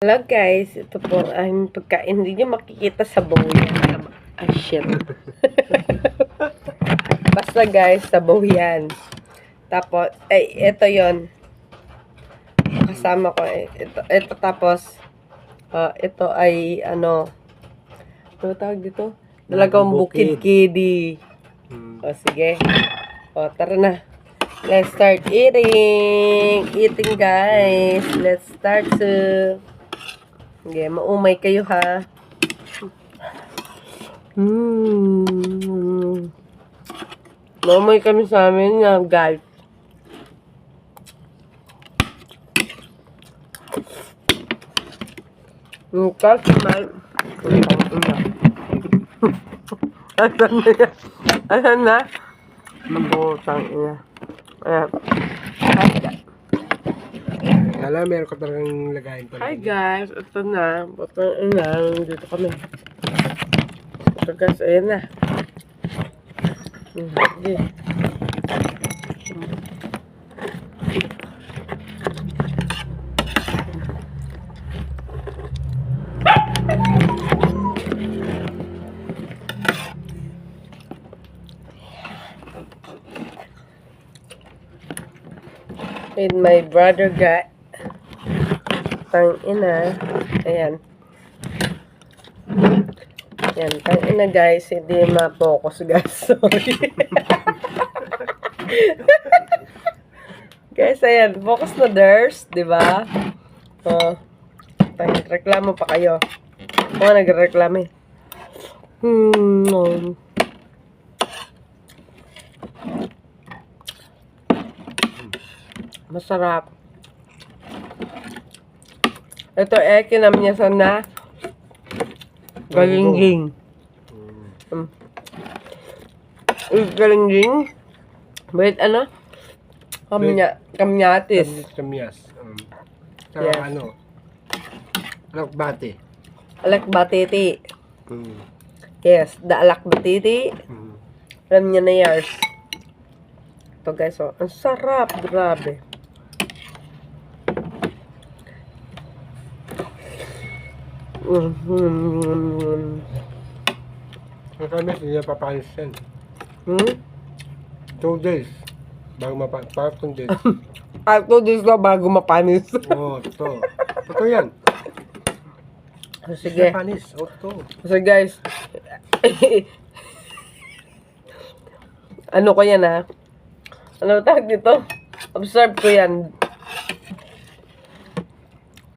Hello guys, ito po ang pagkain. Hindi nyo makikita sa bowl yan. Ay shit. Basta guys, sa bowl yan. Tapos, ay, ito yon kasama ko. Ito tapos, ito ay, ano tawag dito? Dalagang bukid kidi. O, sige. O, tara na. Let's start eating. Eating guys. Let's start to. Okay, maumay kayo ha. Maumay kami sa amin nga guys. Kasi may asan na yan? Asan na? Mabutang ina. Ayan. Alam, meron ka talagang lagayin pa. Hi guys, ito na. Butang ina. Dito kami. Ito guys, ayan na. Sige. With my brother guy. Tang ina. Ayan. Ayan. Tang ina guys. Hindi ma-focus guys. Sorry. Guys, ayan. Focus na theirs. Diba? Oh. Reklamo pa kayo. Kung nagreklamo eh. Masarap. Ito kinamyasan na galingging. Galingging. Wait, ano? Kamyatis. Kamyas. Yes. Ano? Alakbate. Alakbatiti. Yes, the alakbatiti. Alam niya na yours. Ito guys, oh. Ang sarap. Grabe. Ang kami, hindi na papanis yan. 2 days. Bago mapanis. 2 days. 2 days na bago mapanis. Oo, totoo. Totoo yan. Sige. Panis. Oo, totoo. So guys, ano ko yan ha? Ano tawag dito? Observe ko yan.